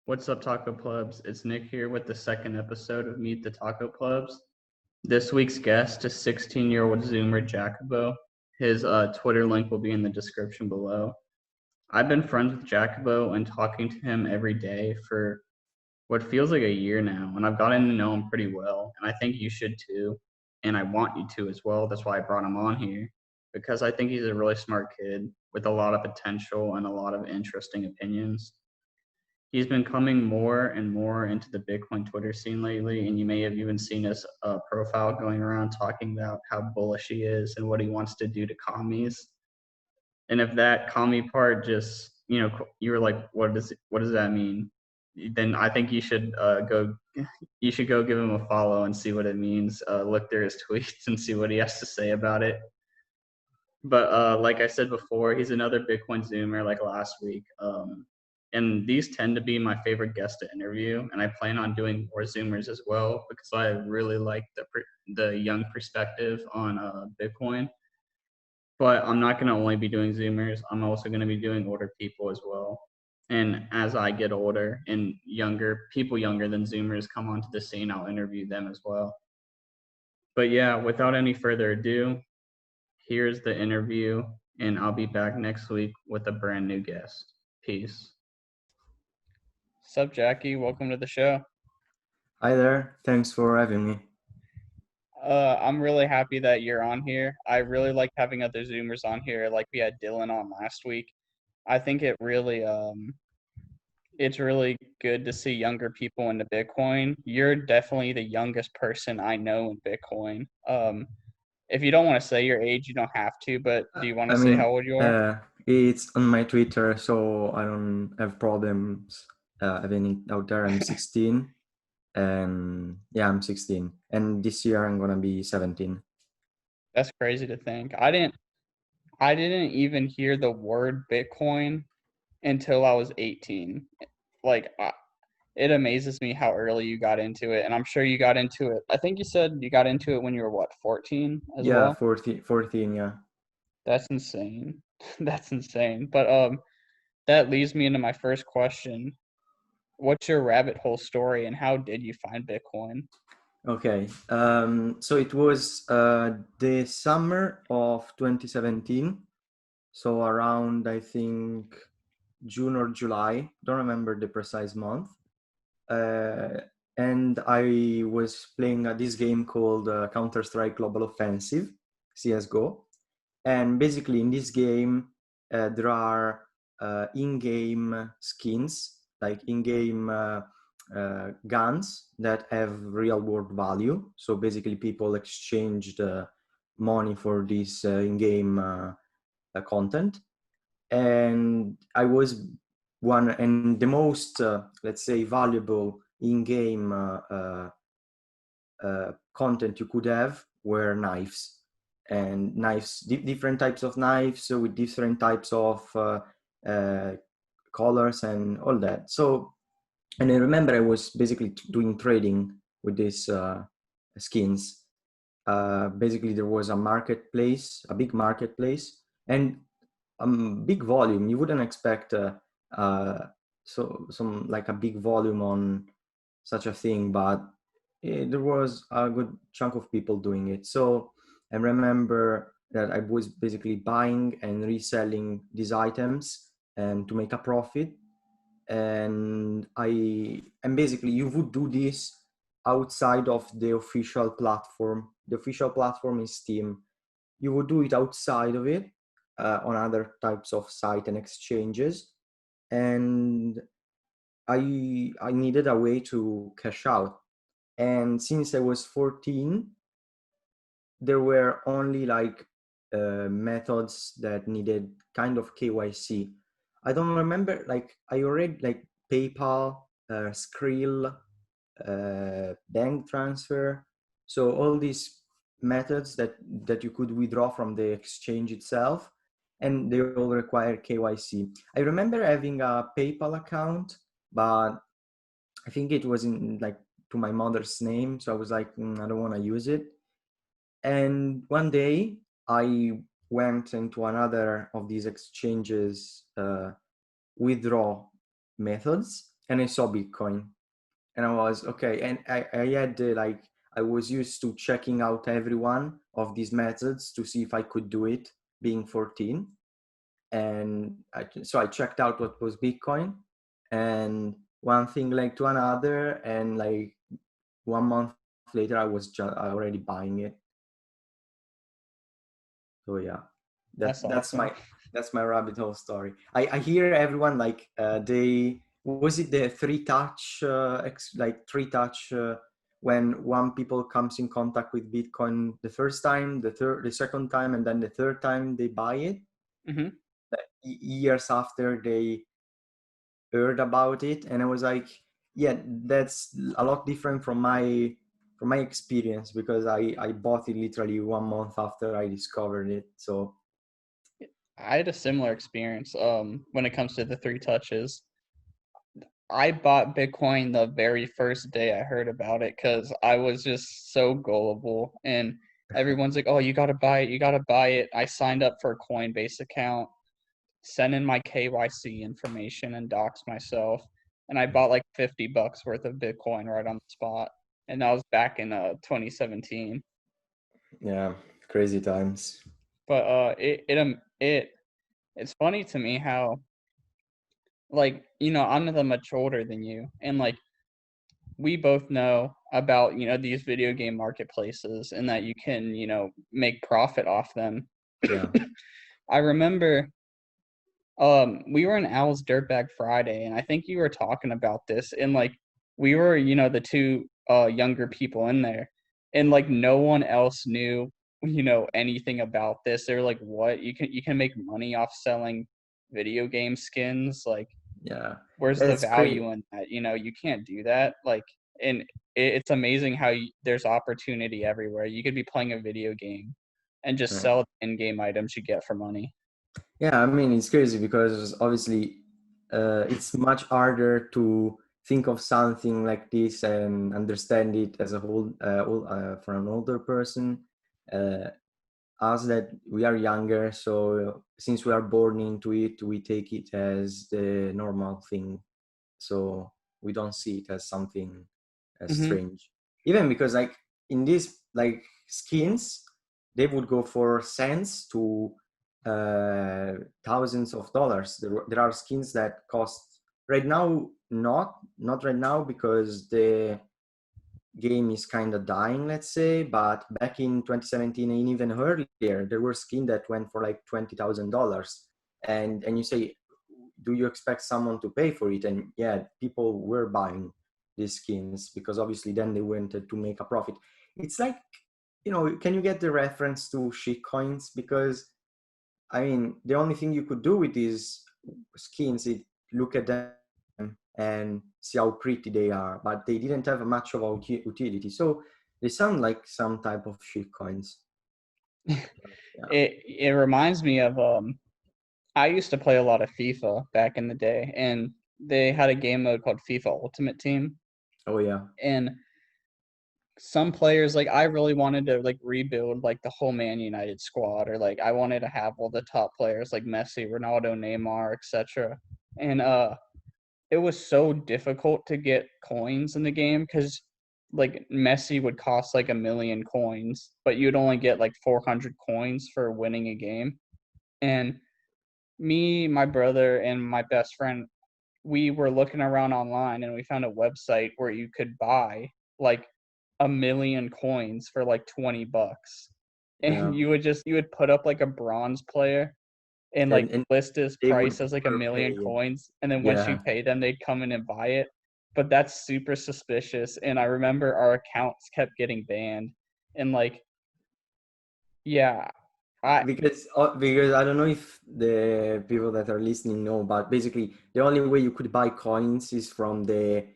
What's up, Taco Plebs? It's Nick here with the second episode of Meet the Taco Plebs. This week's guest is 16-year-old Zoomer Jacobo. His Twitter link will be in the description below. I've been friends with Jacobo and talking to him every day for what feels like a year now, and I've gotten to know him pretty well, and I think you should too, and I want you to as well. That's why I brought him on here, because I think he's a really smart kid with a lot of potential and a lot of interesting opinions. He's been coming more and more into the Bitcoin Twitter scene lately, and you may have even seen his profile going around talking about how bullish he is and what he wants to do to commies. And if that commie part just, you were like, what does that mean? Then I think you should go give him a follow and see what it means. Look through his tweets and see what he has to say about it. But like I said before, he's another Bitcoin Zoomer like last week. And these tend to be my favorite guests to interview, and I plan on doing more Zoomers as well because I really like the young perspective on Bitcoin. But I'm not going to only be doing Zoomers. I'm also going to be doing older people as well. And as I get older and people younger than Zoomers come onto the scene, I'll interview them as well. But yeah, without any further ado, here's the interview, and I'll be back next week with a brand new guest. Peace. What's up, Jaky? Welcome to the show. Hi there. Thanks for having me. I'm really happy that you're on here. I really like having other Zoomers on here, like we had Dylan on last week. I think it's really good to see younger people into Bitcoin. You're definitely the youngest person I know in Bitcoin. If you don't want to say your age, you don't have to, but do you want to say how old you are? It's on my Twitter, so I don't have problems having it out there. I'm 16, and yeah, I'm 16, and this year I'm gonna be 17. That's crazy to think. I didn't even hear the word Bitcoin until I was 18. Like, it amazes me how early you got into it, and I'm sure you got into it. I think you said you got into it when you were, what, 14 as well? 14, yeah. That's insane. That's insane. But that leads me into my first question. What's your rabbit hole story, and how did you find Bitcoin? Okay, so it was the summer of 2017, so around, I think, June or July, don't remember the precise month. And I was playing this game called Counter-Strike Global Offensive, CSGO. And basically in this game, there are in-game skins, like in-game guns that have real-world value. So basically people exchanged money for this in-game content. And I was one, and the most, let's say, valuable in-game content you could have were knives, and knives, different types of knives with different types of colors and all that. So, and I remember I was basically doing trading with these skins. Basically, there was a marketplace, a big marketplace, and big volume. You wouldn't expect some like a big volume on such a thing, but there was a good chunk of people doing it. So I remember that I was basically buying and reselling these items and to make a profit. And basically you would do this outside of the official platform. The official platform is Steam. You would do it outside of it on other types of site and exchanges. And I needed a way to cash out. And since I was 14, there were only like methods that needed kind of KYC. I don't remember, like I already like PayPal, Skrill, bank transfer. So all these methods that you could withdraw from the exchange itself, and they all require KYC. I remember having a PayPal account, but I think it was in like to my mother's name. So I was like, I don't want to use it. And one day I went into another of these exchanges withdraw methods, and I saw Bitcoin, and I was okay. And I had like I was used to checking out every one of these methods to see if I could do it, being 14. And so I checked out what was Bitcoin, and one thing led to another, and like 1 month later, I was already buying it. So yeah, That's awesome. that's my rabbit hole story. I hear everyone like they was it the three touch like three touch when one people comes in contact with Bitcoin the first time, the second time, and then the third time they buy it. Hmm. Years after they heard about it, and I was like, yeah, that's a lot different from my experience, because I bought it literally 1 month after I discovered it. So I had a similar experience when it comes to the three touches. I bought Bitcoin the very first day I heard about it because I was just so gullible. And everyone's like, oh, you got to buy it. You got to buy it. I signed up for a Coinbase account, sent in my KYC information, and doxed myself. And I bought like $50 worth of Bitcoin right on the spot. And that was back in 2017. yeah, crazy times. But it's funny to me how, like, I'm that much older than you, and like we both know about these video game marketplaces and that you can make profit off them. Yeah, I remember we were in Al's Dirtbag Friday, and I think you were talking about this, and like we were the two younger people in there, and like no one else knew anything about this. They were like, what, you can make money off selling video game skins? Like, yeah, where's the that's great. value in that? You can't do that. Like, and it's amazing how there's opportunity everywhere. You could be playing a video game and just Yeah. sell in-game items you get for money. Yeah, I mean, it's crazy because obviously it's much harder to think of something like this and understand it as a whole for an older person. Uh, us that we are younger, so since we are born into it, we take it as the normal thing. So we don't see it as something Hmm. strange. Even because like in these like skins, they would go for cents to thousands of dollars. There are skins that cost right now, not right now because the game is kind of dying, let's say, but back in 2017 and even earlier, there were skins that went for like $20,000. And you say, do you expect someone to pay for it? And yeah, people were buying these skins because obviously then they wanted to make a profit. It's like, can you get the reference to shit coins? Because I mean, the only thing you could do with these skins is look at them and see how pretty they are, but they didn't have much of a utility. So they sound like some type of shit coins. Yeah. It reminds me of I used to play a lot of FIFA back in the day, and they had a game mode called FIFA Ultimate Team. Oh yeah. And some players, like, I really wanted to like rebuild like the whole Man United squad, or like I wanted to have all the top players like Messi, Ronaldo, Neymar, etc. And it was so difficult to get coins in the game because like Messi would cost like 1,000,000 coins, but you'd only get like 400 coins for winning a game. And me, my brother, and my best friend, we were looking around online and we found a website where you could buy like 1,000,000 coins for like $20. And Yeah. you would put up like a bronze player and like And list his they would price as like a never pay million it. coins. And then once you Yeah. pay them, they'd come in and buy it. But that's super suspicious. And I remember our accounts kept getting banned. And like, yeah, I, Because I don't know if the people that are listening know, but basically the only way you could buy coins is from the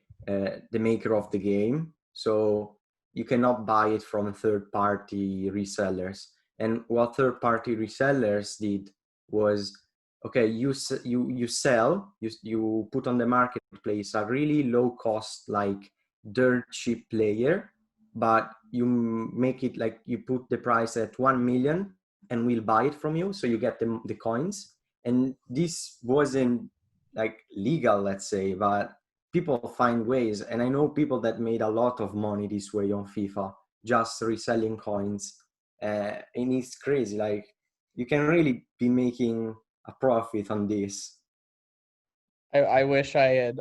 maker of the game. So you cannot buy it from third party resellers. And what third party resellers did was, okay, you sell, you put on the marketplace a really low cost, like dirt cheap player, but you make it like you put the price at 1 million and we'll buy it from you, so you get the coins. And this wasn't like legal, let's say, but people find ways, and I know people that made a lot of money this way on FIFA, just reselling coins. And it's crazy. Like, you can really be making a profit on this. I wish I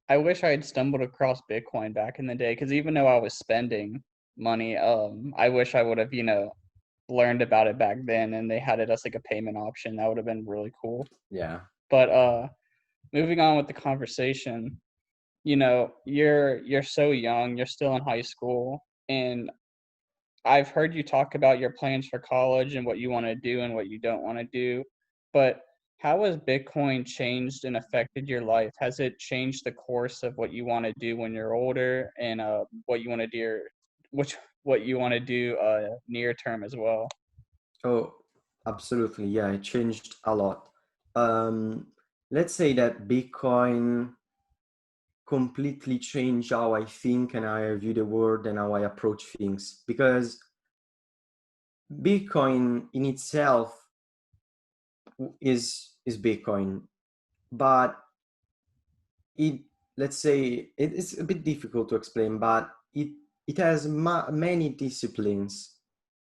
had stumbled across Bitcoin back in the day, because even though I was spending money, I wish I would have, learned about it back then, and they had it as like a payment option. That would have been really cool. Yeah. But moving on with the conversation, you're so young, you're still in high school, and I've heard you talk about your plans for college and what you want to do and what you don't want to do. But how has Bitcoin changed and affected your life? Has it changed the course of what you want to do when you're older, and what you want to do, what you want to do near term as well? Oh, absolutely. Yeah, it changed a lot. Um, let's say that Bitcoin completely changed how I think and how I view the world and how I approach things. Because Bitcoin in itself is Bitcoin, but it, let's say it's a bit difficult to explain, but it has many disciplines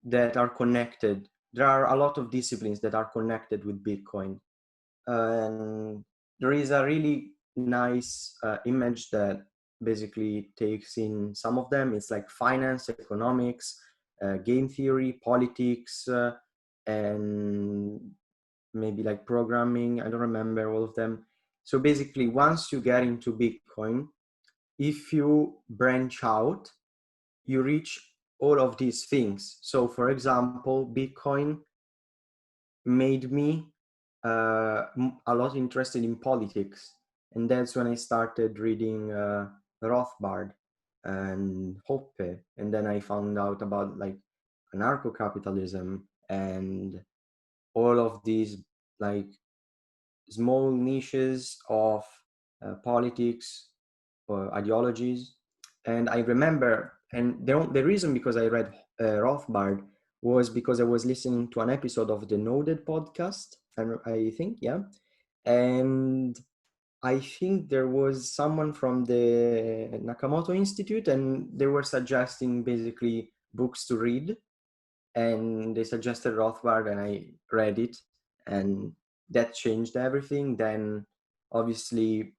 that are connected. There are a lot of disciplines that are connected with Bitcoin. And there is a really nice image that basically takes in some of them. It's like finance, economics, game theory, politics, and maybe like programming. I don't remember all of them. So basically, once you get into Bitcoin, if you branch out, you reach all of these things. So for example, Bitcoin made me a lot interested in politics, and that's when I started reading Rothbard and Hoppe, and then I found out about like anarcho-capitalism and all of these like small niches of politics or ideologies. And I remember, and the reason because I read Rothbard was because I was listening to an episode of the Noded podcast, and I think, yeah. And I think there was someone from the Nakamoto Institute, and they were suggesting basically books to read. And they suggested Rothbard, and I read it, and that changed everything. Then, obviously,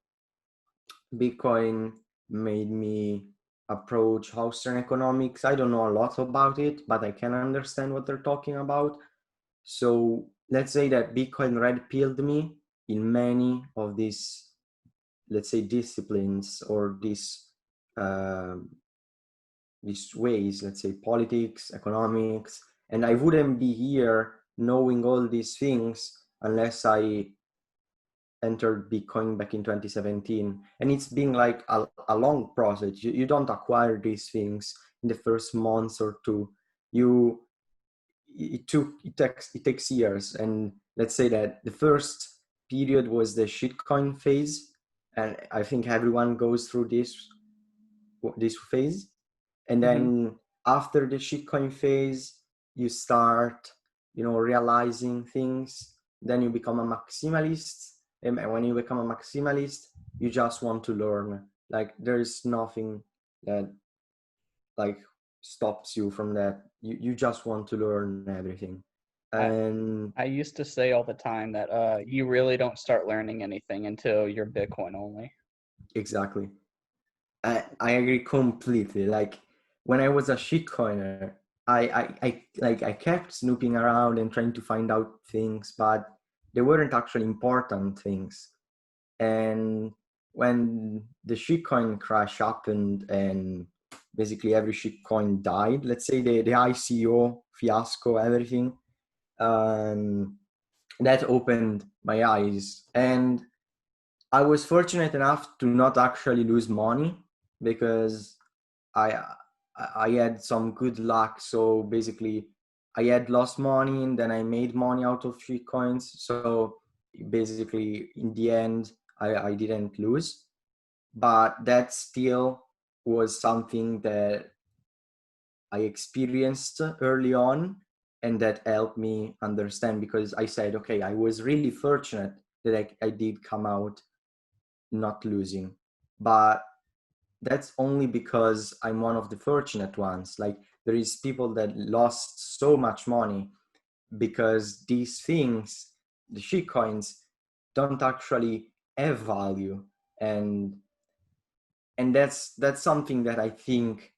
Bitcoin made me approach Austrian economics. I don't know a lot about it, but I can understand what they're talking about. So let's say that Bitcoin red pilled me in many of these, let's say, disciplines or these ways, let's say politics, economics, and I wouldn't be here knowing all these things unless I entered Bitcoin back in 2017. And it's been like a long process. You don't acquire these things in the first months or two. It takes years. And let's say that the first period was the shitcoin phase. And I think everyone goes through this phase. And then after the shitcoin phase, you start, realizing things. Then you become a maximalist. And when you become a maximalist, you just want to learn. Like, there's nothing that like stops you from that. You just want to learn everything. And I used to say all the time that you really don't start learning anything until you're Bitcoin only. exactly. I agree completely. Like, when I was a shitcoiner, I kept snooping around and trying to find out things, but they weren't actually important things. And when the shitcoin crash happened and basically every shitcoin died, let's say the ICO fiasco, everything, that opened my eyes. And I was fortunate enough to not actually lose money because I I had some good luck. So basically, I had lost money and then I made money out of shitcoins. So basically, in the end, I didn't lose, but that still was something that I experienced early on, and that helped me understand, because I said, okay, I was really fortunate that I did come out not losing. But that's only because I'm one of the fortunate ones. Like, there is people that lost so much money because these things, the shit coins, don't actually have value. and and that's something that I think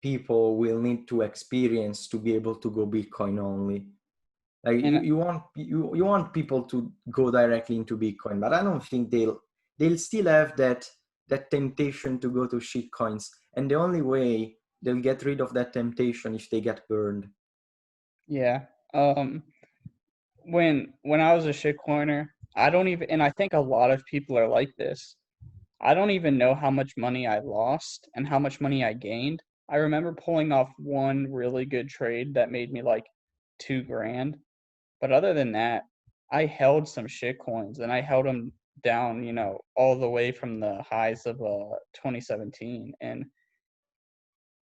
people will need to experience to be able to go Bitcoin only. Like, And you want people to go directly into Bitcoin, but I don't think they'll still have that temptation to go to shit coins. And the only way they'll get rid of that temptation if they get burned. yeah, when I was a shitcoiner, I don't even, and I think a lot of people are like this. I don't even know how much money I lost and how much money I gained. I remember pulling off one really good trade that made me like 2 grand. But other than that, I held some shit coins and I held them down, all the way from the highs of 2017. And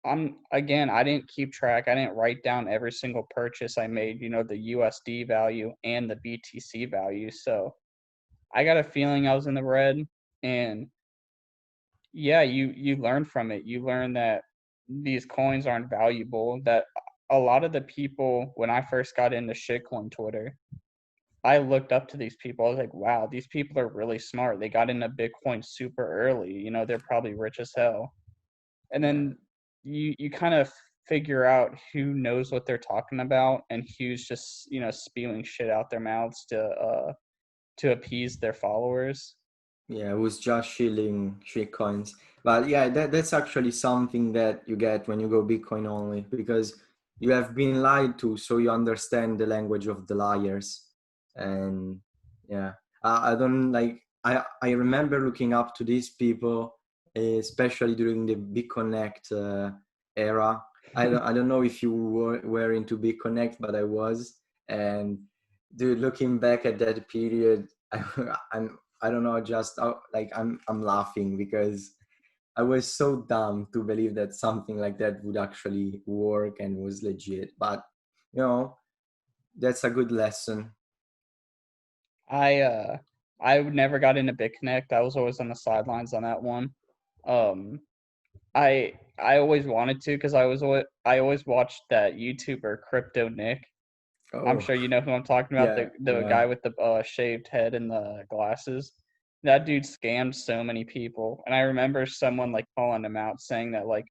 I didn't keep track. I didn't write down every single purchase I made, the USD value and the BTC value. So I got a feeling I was in the red. And yeah, you learn from it. You learn that these coins aren't valuable, that a lot of the people, when I first got into shitcoin Twitter, I looked up to these people. I was like, wow, these people are really smart. They got into Bitcoin super early. They're probably rich as hell. And Yeah. then you kind of figure out who knows what they're talking about and who's just, spewing shit out their mouths to appease their followers. Yeah, it was just shilling shit coins. But yeah, that's actually something that you get when you go Bitcoin only, because you have been lied to, so you understand the language of the liars. And yeah, I don't like, I remember looking up to these people, especially during the BitConnect era. I don't know if you were into BitConnect, but I was. And dude, looking back at that period, I don't know, just like I'm laughing because I was so dumb to believe that something like that would actually work and was legit. But you know, that's a good lesson. I uh I never got into BitConnect. I was always on the sidelines on that one. Um I always wanted to because I always watched that YouTuber Crypto Nick. I'm Oh, sure you know who I'm talking about, yeah, the yeah. guy with the shaved head and the glasses. That dude scammed so many people, and I remember someone like calling him out, saying that like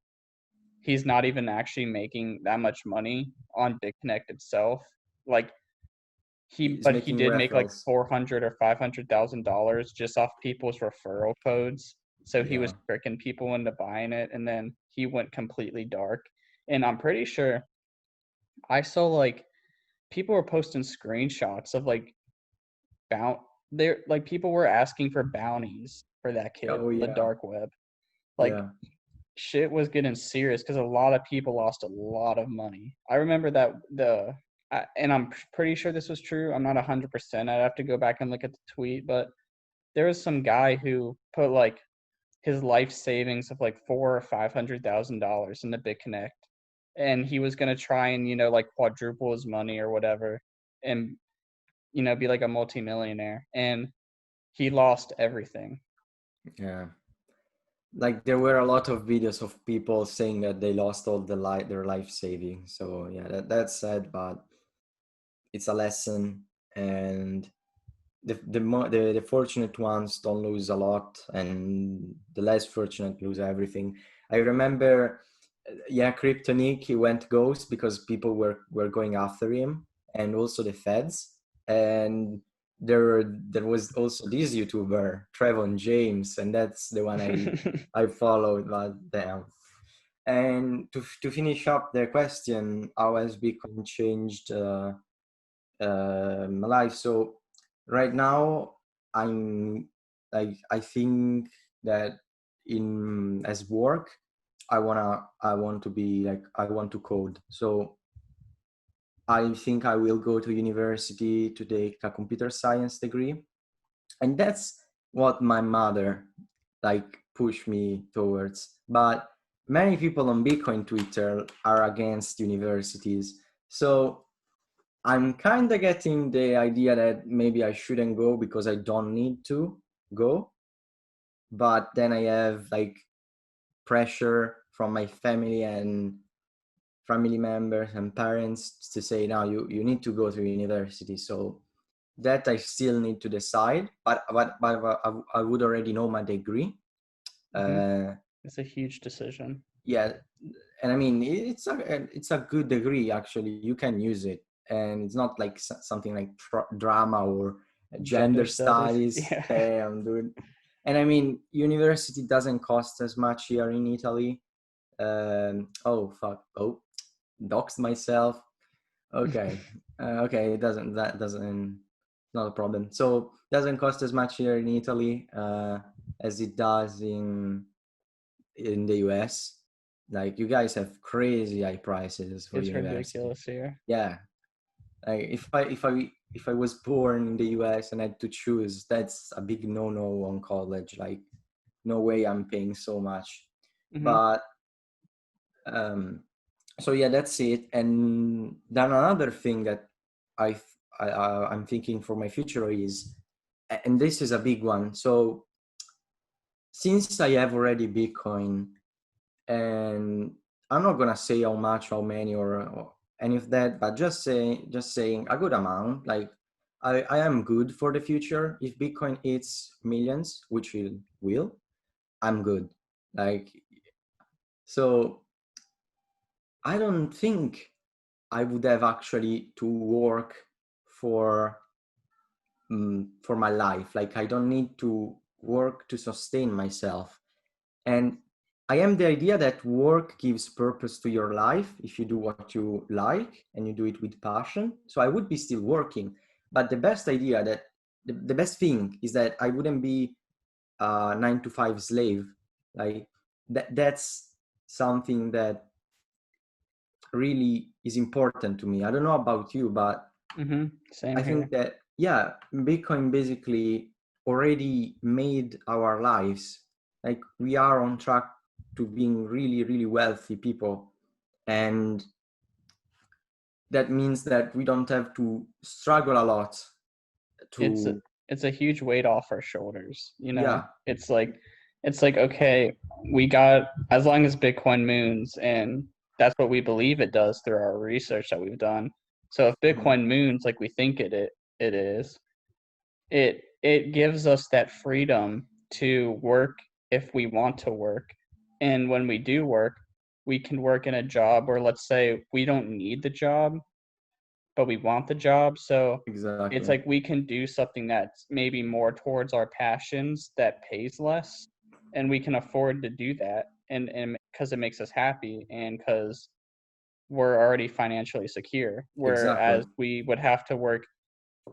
he's not even actually making that much money on BitConnect itself. Like He's but he making did make like referrals. 400 or $500,000 just off people's referral codes. So he was Yeah, tricking people into buying it, and then he went completely dark. And I'm pretty sure I saw like people were posting screenshots of like bound there like people were asking for bounties for that kid oh on the yeah, dark web. Like yeah. shit was getting serious because a lot of people lost a lot of money. I remember that and I'm pretty sure this was true. I'm not 100%. I'd have to go back and look at the tweet, but there was some guy who put like his life savings of like $400,000 or $500,000 in the BitConnect, and he was gonna try and like quadruple his money or whatever, and be like a multimillionaire, and he lost everything. Yeah. Like, there were a lot of videos of people saying that they lost all their life savings. So yeah, that's sad, but it's a lesson. And the fortunate ones don't lose a lot, and the less fortunate lose everything. I remember, yeah, Kryptonic, he went ghost because people were going after him, and also the feds. And there was also this YouTuber Trevon James, and that's the one I followed. But damn. And to finish up the question, how has Bitcoin changed my life? So right now, I'm like, I think that in as work, I want to be like, I want to code. So I think I will go to university to take a computer science degree, and that's what my mother like pushed me towards. But many people on Bitcoin Twitter are against universities, so I'm kind of getting the idea that maybe I shouldn't go because I don't need to go. but then I have like pressure from my family and family members and parents to say, now you need to go to university. So that I still need to decide, but I would already know my degree. It's a huge decision. Yeah, and I mean it's a good degree actually. You can use it, and it's not like something like drama or gender studies. studies. Yeah. Hey, I'm doing, and I mean university doesn't cost as much here in Italy. Oh fuck! Oh, doxed myself. Okay, okay, that doesn't not a problem. So doesn't cost as much here in Italy as it does in the US. Like you guys have crazy high prices for It's university. ridiculous here. Yeah. Like if I was born in the US and had to choose, that's a big no-no on college. Like no way I'm paying so much. But so yeah, that's it. And then another thing that I, I'm thinking for my future is, and this is a big one. So since I have already Bitcoin, and I'm not gonna say how much, how many, or any of that, but just saying a good amount. Like I am good for the future. If Bitcoin hits millions, which it will, I'm good. Like so, I don't think I would have actually to work for for my life. Like I don't need to work to sustain myself. And I am the idea that work gives purpose to your life if you do what you like and you do it with passion. So I would be still working. But the best idea that the best thing is that I wouldn't be a 9 to 5 slave. Like that's something that really is important to me. I don't know about you, but Same I here. think that, yeah, Bitcoin basically already made our lives. Like we are on track to being really, really wealthy people. And that means that we don't have to struggle a lot It's a, to, it's a huge weight off our shoulders, you know. yeah, It's like okay, we got, as long as Bitcoin moons, and that's what we believe it does through our research that we've done. So if mhm, Bitcoin moons like we think it is, it gives us that freedom to work if we want to work. And when we do work, we can work in a job where, let's say, we don't need the job, but we want the job. So it's exactly. like we can do something that's maybe more towards our passions that pays less, and we can afford to do that, and because it makes us happy and because we're already financially secure, Exactly. whereas we would have to work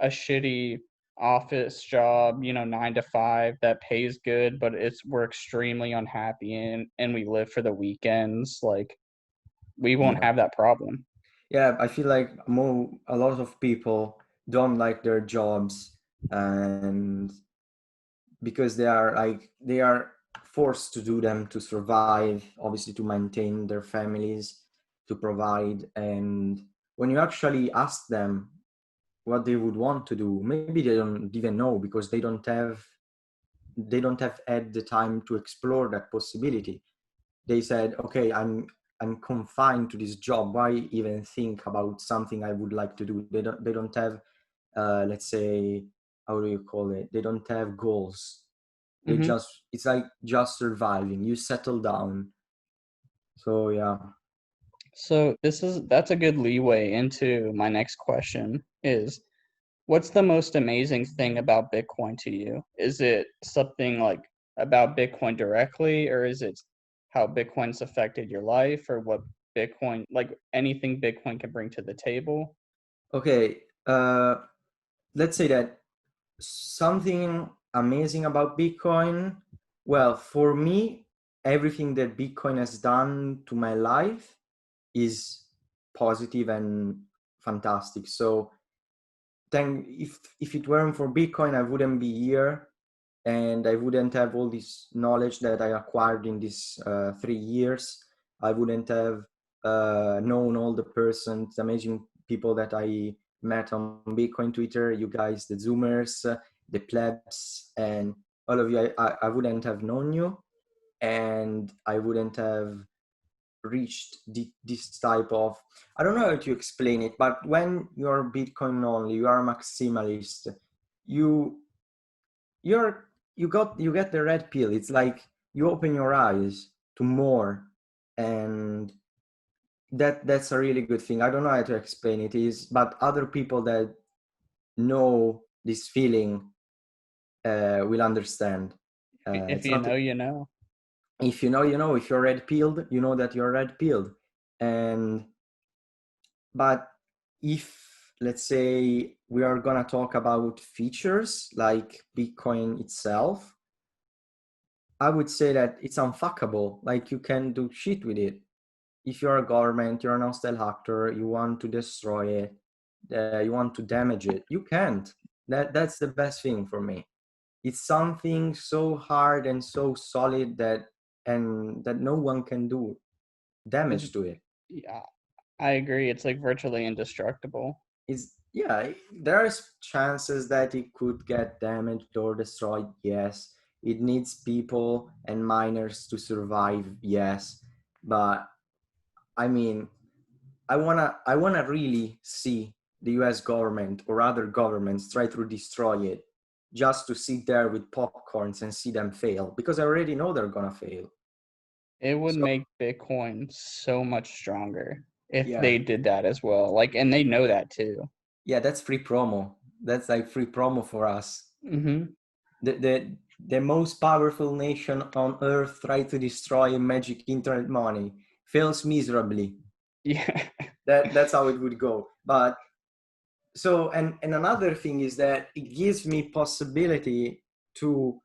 a shitty office job, 9 to 5, that pays good, but we're extremely unhappy and we live for the weekends. Like we won't Yeah. have that problem. Yeah. I feel like a lot of people don't like their jobs, and because they are forced to do them to survive, obviously to maintain their families, to provide. And when you actually ask them what they would want to do, maybe they don't even know because they don't have had the time to explore that possibility. They said, okay, I'm confined to this job, why even think about something I would like to do? They don't have let's say, how do you call it, they don't have goals. hmm It's like just surviving. You settle down. So yeah. So that's a good leeway into my next question is, what's the most amazing thing about Bitcoin to you? Is it something like about Bitcoin directly, or is it how Bitcoin's affected your life, or what Bitcoin, like anything Bitcoin can bring to the table? Okay, let's say that something amazing about Bitcoin. Well, for me, everything that Bitcoin has done to my life is positive and fantastic. So then if it weren't for Bitcoin, I wouldn't be here, and I wouldn't have all this knowledge that I acquired in these 3 years. I wouldn't have known all the persons, amazing people that I met on Bitcoin Twitter, you guys, the Zoomers, the Plebs, and all of you, I wouldn't have known you, and I wouldn't have reached this type of, I don't know how to explain it, but when you're Bitcoin only, you are maximalist, you you get the red pill. It's like you open your eyes to more, and that's a really good thing. I don't know how to explain it is, but other people that know this feeling will understand. If It's you not, know, you know. if you know, you know. If you're red pilled, you know that you're red pilled. And but if, let's say, we are gonna talk about features like Bitcoin itself, I would say that it's unfuckable. Like, you can do shit with it. If you're a government, you're an hostile actor, you want to destroy it, you want to damage it, you can't. That's the best thing for me. It's something so hard and so solid that no one can do It's damage to it. yeah, I agree. It's like virtually indestructible. Is, yeah, there's chances that it could get damaged or destroyed, yes. It needs people and miners to survive, yes. But I mean, I wanna really see the US government or other governments try to destroy it, just to sit there with popcorns and see them fail, because I already know they're gonna fail. It would So make Bitcoin so much stronger if yeah, they did that as well. Like, and they know that too. yeah, that's free promo. That's like free promo for us. Mm-hmm. The most powerful nation on earth tried to destroy magic internet money, fails miserably. Yeah. That's how it would go. But so, and another thing is that it gives me possibility to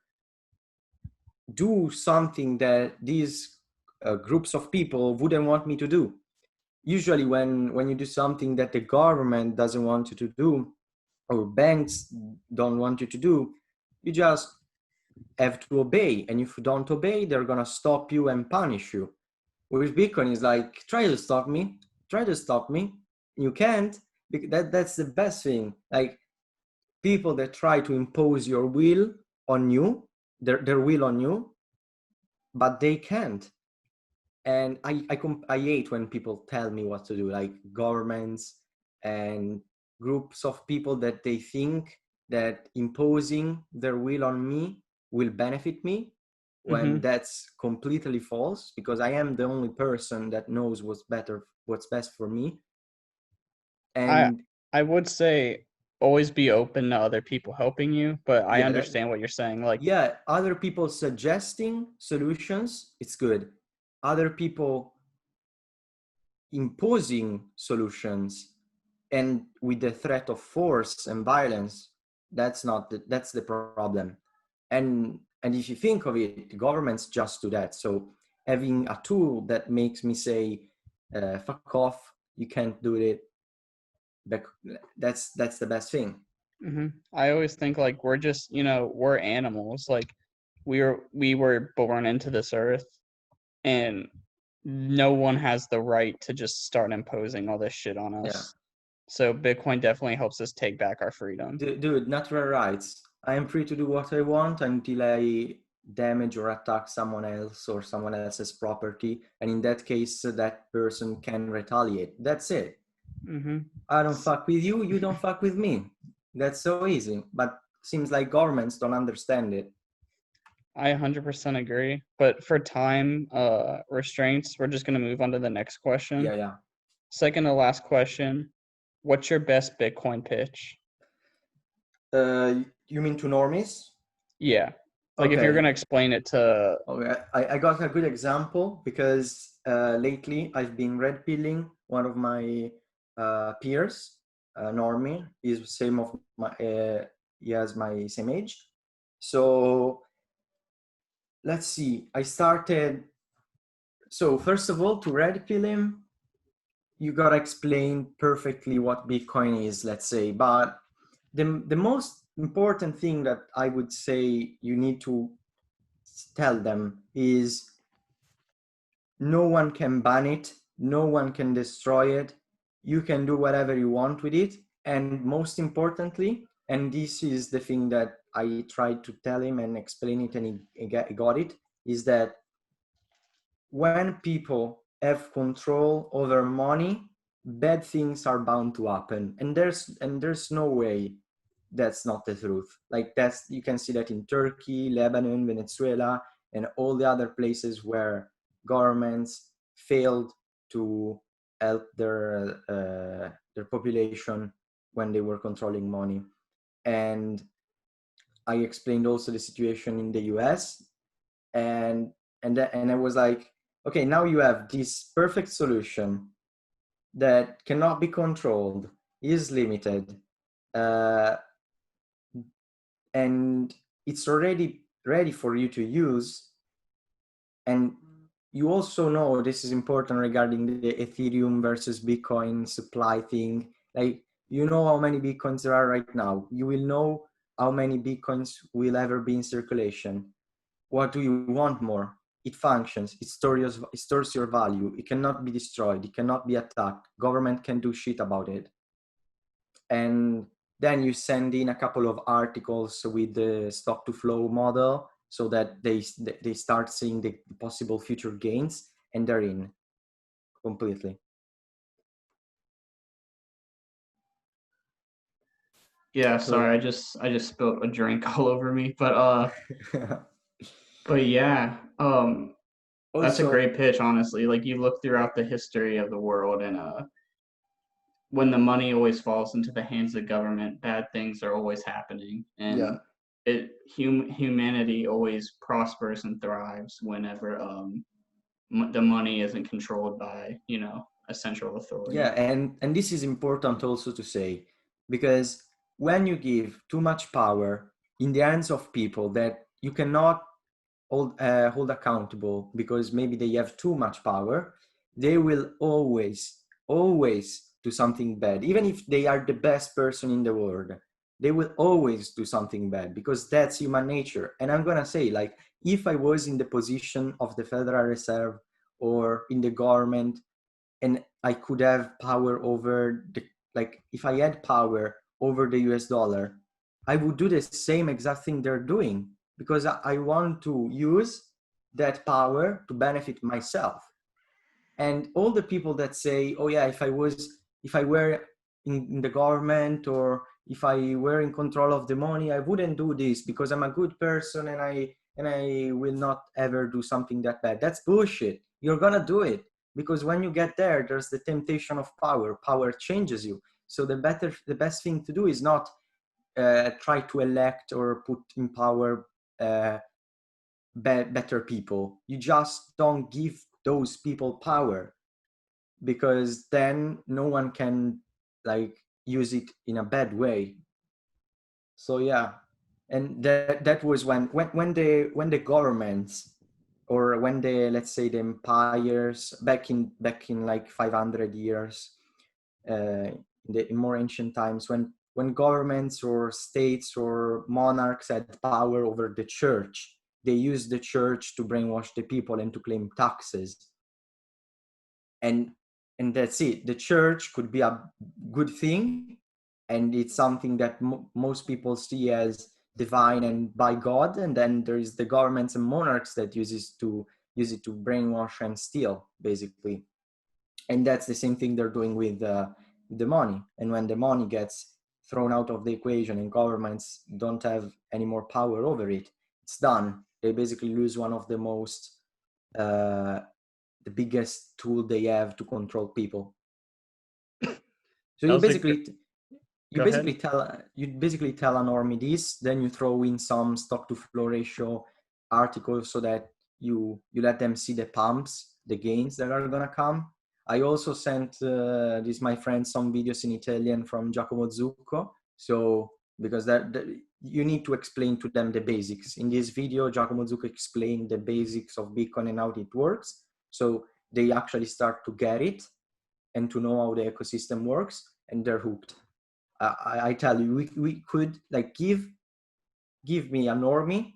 do something that these groups of people wouldn't want me to do. Usually when you do something that the government doesn't want you to do, or banks don't want you to do, you just have to obey. And if you don't obey, they're gonna stop you and punish you. With Bitcoin is like, try to stop me, try to stop me. You can't. That's the best thing. Like, people that try to impose your will on you, their will on you, but they can't. And I hate when people tell me what to do, like governments and groups of people that they think that imposing their will on me will benefit me, when Mm-hmm. that's completely false, because I am the only person that knows what's best for me. I And I would say always be open to other people helping you, but I yeah, understand what you're saying. Like, yeah, other people suggesting solutions, it's good. Other people imposing solutions, and with the threat of force and violence, that's the problem. And if you think of it, governments just do that. So having a tool that makes me say, fuck off, you can't do it, that's the best thing. I always think like we're just, we're animals. Like we were born into this earth, and no one has the right to just start imposing all this shit on Yeah, us. So Bitcoin definitely helps us take back our freedom. dude, natural rights. I am free to do what I want until I damage or attack someone else or someone else's property, and in that case, that person can retaliate. That's it. Mm-hmm. I don't fuck with you, you don't fuck with me. That's so easy. But seems like governments don't understand it. I 100% agree. But for time restraints, we're just going to move on to the next question. Yeah, yeah. Second to last question. What's your best Bitcoin pitch? You mean to normies? Yeah. Like if you're going Okay. to explain it to. Okay. I got a good example because lately I've been red pilling one of my peers, normie. He's the same of my, he has my same age. So let's see. I started. So first of all, to red pill him, you gotta explain perfectly what Bitcoin is, let's say. But the most important thing that I would say you need to tell them is, no one can ban it, no one can destroy it. You can do whatever you want with it. And most importantly, and this is the thing that I tried to tell him and explain it, and he got it, is that when people have control over money, bad things are bound to happen, and there's no way that's not the truth. Like, that's, you can see that in Turkey, Lebanon, Venezuela, and all the other places where governments failed to help their population when they were controlling money. And I explained also the situation in the US, and I was like, okay, now you have this perfect solution that cannot be controlled, is limited, uh, and it's already ready for you to use. And you also know, this is important regarding the Ethereum versus Bitcoin supply thing. Like, you know how many Bitcoins there are right now. You will know how many Bitcoins will ever be in circulation. What do you want more? It functions, it stores your value. It cannot be destroyed, it cannot be attacked. Government can do shit about it. And then you send in a couple of articles with the stock to flow model so that they start seeing the possible future gains, and they're in completely. Yeah, So sorry, I just spilled a drink all over me. But yeah, that's a also, great pitch, honestly. Like you look throughout the history of the world, and when the money always falls into the hands of government, bad things are always happening, yeah, and humanity always prospers and thrives whenever the money isn't controlled by a central yeah, authority. and this is important also to say, because when you give too much power in the hands of people that you cannot hold accountable because maybe they have too much power, they will always do something bad. Even if they are the best person in the world, they will always do something bad, because that's human nature. And I'm gonna say, like, if I was in the position of the Federal Reserve or in the government, and I could have power over the, like, if I had power over the US dollar, I would do the same exact thing they're doing, because I want to use that power to benefit myself. And all the people that say, oh yeah, if I were in the government, or if I were in control of the money, I wouldn't do this because I'm a good person, and I will not ever do something that bad. That's bullshit. You're gonna do it, because when you get there, there's the temptation of power. Power changes you. So the best thing to do is not try to elect or put in power better people. You just don't give those people power, because then no one can, like, use it in a bad way. So yeah, and that was when the governments, or when the, let's say, the empires back in like 500 years, in more ancient times, when governments or states or monarchs had power over the church, they used the church to brainwash the people and to claim taxes. and and that's it. The church could be a good thing, and it's something that most people see as divine and by God. And then there is the governments and monarchs that use it to brainwash and steal, basically. And that's the same thing they're doing with the money. And when the money gets thrown out of the equation and governments don't have any more power over it, it's done. They basically lose one of the most uh, the biggest tool they have to control people. So That you was a basically Go ahead. you basically tell a normie this, then you throw in some stock to flow ratio articles so that you let them see the pumps, the gains that are gonna come. I also sent this my friend some videos in Italian from Giacomo Zucco. So because that you need to explain to them the basics. In this video, Giacomo Zucco explained the basics of Bitcoin and how it works. So they actually start to get it and to know how the ecosystem works, and they're hooked. I tell you, we could, like, give me a normie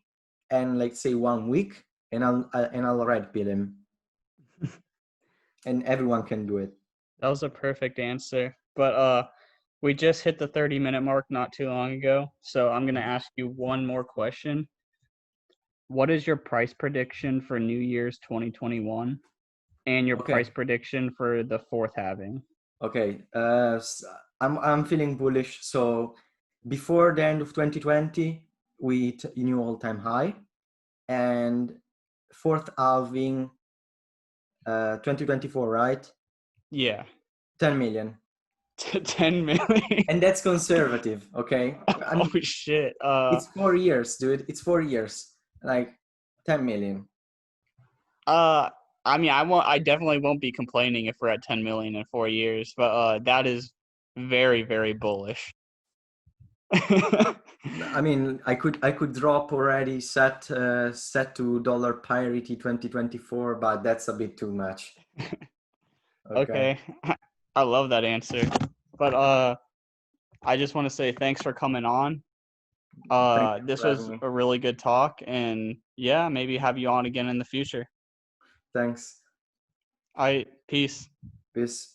and, like, say 1 week, and I'll red pill him, and everyone can do it. That was a perfect answer. But We just hit the 30-minute mark not too long ago, so I'm going to ask you one more question. What is your price prediction for New Year's 2021 and your price prediction for the fourth halving? Okay, I'm feeling bullish. So before the end of 2020, we hit a new all-time high, and fourth halving, 2024, right? Yeah. 10 million. 10 million. And that's conservative, okay? I mean, Oh shit. it's 4 years, dude. It's 4 years. Like 10 million. I mean, I definitely won't be complaining if we're at 10 million in 4 years, but that is very, very bullish. I mean, I could drop already set to dollar parity 2024, but that's a bit too much. Okay. I love that answer. But I just want to say thanks for coming on. This was a really good talk, and yeah, maybe have you on again in the future. Thanks. All right, peace. Peace.